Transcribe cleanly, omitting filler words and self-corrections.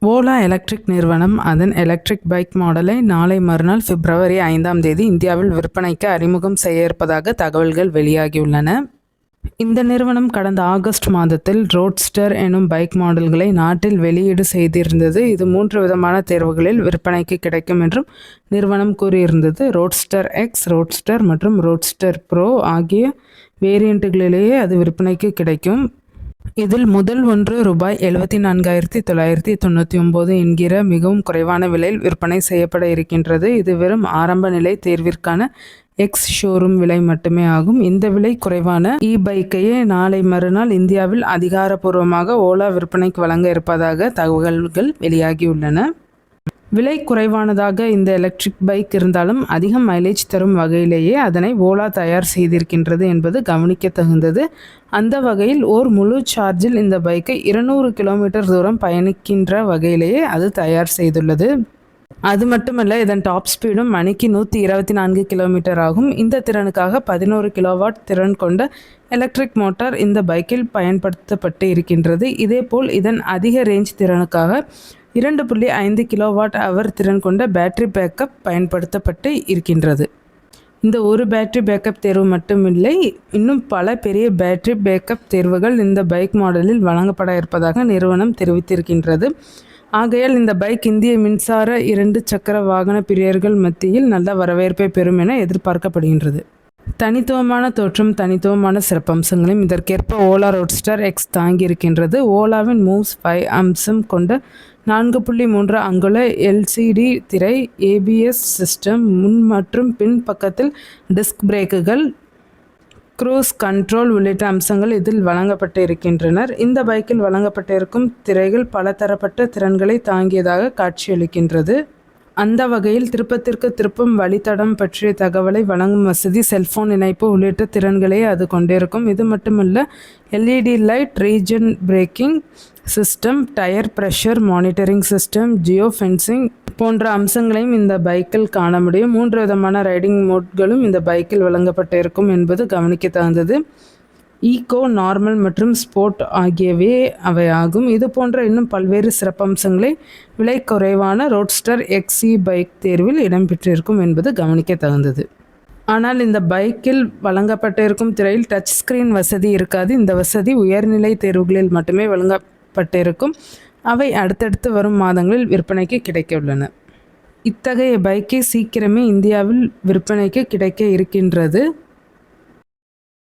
Ola electric நிறுவனம் அதன் electric bike மாடலை நாளை மறுநாள் பிப்ரவரி 5ஆம் தேதி இந்தியாவில் விற்பனைக்கு அறிமுகம் செய்ய இருப்பதாக தகவல்கள் வெளியாகியுள்ளன. இந்த நிறுவனம் கடந்த ஆகஸ்ட் மாதத்தில் ரோட்ஸ்டர் எனும் பைக் மாடல்களை நாட்டில் வெளியீடு செய்திருந்தது. இது 3 விதமான தேர்வுகளில் விற்பனைக்கு கிடைக்கும் என்றும் நிறுவனம் கூறியிருந்தது. ரோட்ஸ்டர் எக்ஸ், ரோட்ஸ்டர் மற்றும் ரோட்ஸ்டர் ப்ரோ ஆகிய வேரியண்ட்டுகளிலேயே அது விற்பனைக்கு கிடைக்கும். இதில் முதல் ஒன்று ரூபாய் 74,999 என்கிற மிகவும் குறைவான விலையில் விற்பனை செய்யப்பட இருக்கின்றது. இது வெறும் ஆரம்ப நிலை தேர்விற்கான எக்ஸ் ஷோரூம் விலை மட்டுமே ஆகும். இந்த விலை குறைவான பைக்கையே நாளை மறுநாள் இந்தியாவில் அதிகாரப்பூர்வமாக ஓலா விற்பனைக்கு வழங்க இருப்பதாக தகவல்கள் வெளியாகியுள்ளன. விலை குறைவானதாக இந்த எலக்ட்ரிக் பைக் இருந்தாலும் அதிக மைலேஜ் தரும் வகையிலேயே அதனை ஓலா தயார் செய்திருக்கின்றது என்பது கவனிக்கத்தகுந்தது. அந்த வகையில் முழு சார்ஜில் இந்த பைக்கை 200 கிலோமீட்டர் தூரம் பயணிக்கின்ற வகையிலேயே அது தயார் செய்துள்ளது. அது மட்டுமல்ல, இதன் டாப் ஸ்பீடும் மணிக்கு 124 கிலோமீட்டர் ஆகும். இந்த திறனுக்காக 11 கிலோவாட் திறன் கொண்ட எலக்ட்ரிக் மோட்டார் இந்த பைக்கில் பயன்படுத்தப்பட்டு இருக்கின்றது. இதேபோல் இதன் அதிக ரேஞ்ச் திறனுக்காக 2.5 கிலோவாட் அவர் திறன் கொண்ட பேட்டரி பேக்கப் பயன்படுத்தப்பட்டு இருக்கின்றது. இந்த ஒரு பேட்டரி பேக்கப் தேர்வு மட்டுமில்லை, இன்னும் பல பெரிய பேட்டரி பேக்கப் தேர்வுகள் இந்த பைக் மாடலில் வழங்கப்பட இருப்பதாக நிறுவனம் தெரிவித்திருக்கின்றது. ஆகையால் இந்த பைக் இந்திய மின்சார 2 சக்கர வாகன பிரியர்கள் மத்தியில் நல்ல வரவேற்பை பெறும் என எதிர்பார்க்கப்படுகின்றது. தனித்துவமான தோற்றம், தனித்துவமான சிறப்பம்சங்களையும் இதற்கேற்ப ஓலா ரோட்ஸ்டர் எக்ஸ் தாங்கியிருக்கின்றது. ஓலாவின் மூவ்ஸ் 5 அம்சம் கொண்ட 4.3 அங்குல எல்சிடி திரை, ஏபிஎஸ் சிஸ்டம், முன் மற்றும் பின் பக்கத்தில் டிஸ்க் பிரேக்குகள், க்ரூஸ் கண்ட்ரோல் உள்ளிட்ட அம்சங்கள் இதில் வழங்கப்பட்டு இருக்கின்றனர். இந்த பைக்கில் வழங்கப்பட்டிருக்கும் திரைகள் பல தரப்பட்ட திறன்களை தாங்கியதாக காட்சியளிக்கின்றது. அந்த வகையில் திருப்பத்திற்கு திருப்பும் வழித்தடம் பற்றிய தகவலை வழங்கும் வசதி, செல்போன் இணைப்பு உள்ளிட்ட திறன்களை அது கொண்டிருக்கும். இது மட்டுமல்ல, LED light, regen braking system, tyre pressure monitoring system, geofencing போன்ற அம்சங்களையும் இந்த பைக்கில் காண முடியும். 3 விதமான ரைடிங் மோட்களும் இந்த பைக்கில் வழங்கப்பட்டிருக்கும் என்பது கவனிக்கத்தகுந்தது. ஈகோ, நார்மல் மற்றும் ஸ்போர்ட் ஆகியவை அவை ஆகும். இது போன்ற இன்னும் பல்வேறு சிறப்பம்சங்களை விலை குறைவான ரோட்ஸ்டர் எக்ஸி பைக் தேர்வில் இடம்பெற்றிருக்கும் என்பது கவனிக்கத்தகுந்தது. ஆனால் இந்த பைக்கில் வழங்கப்பட்டிருக்கும் திரையில் டச் ஸ்கிரீன் வசதி இருக்காது. இந்த வசதி உயர்நிலை தேர்வுகளில் மட்டுமே வழங்கப்பட்டிருக்கும். அவை அடுத்தடுத்து வரும் மாதங்களில் விற்பனைக்கு கிடைக்க உள்ளன. இத்தகைய பைக்கை சீக்கிரமே இந்தியாவில் விற்பனைக்கு கிடைக்க இருக்கின்றது.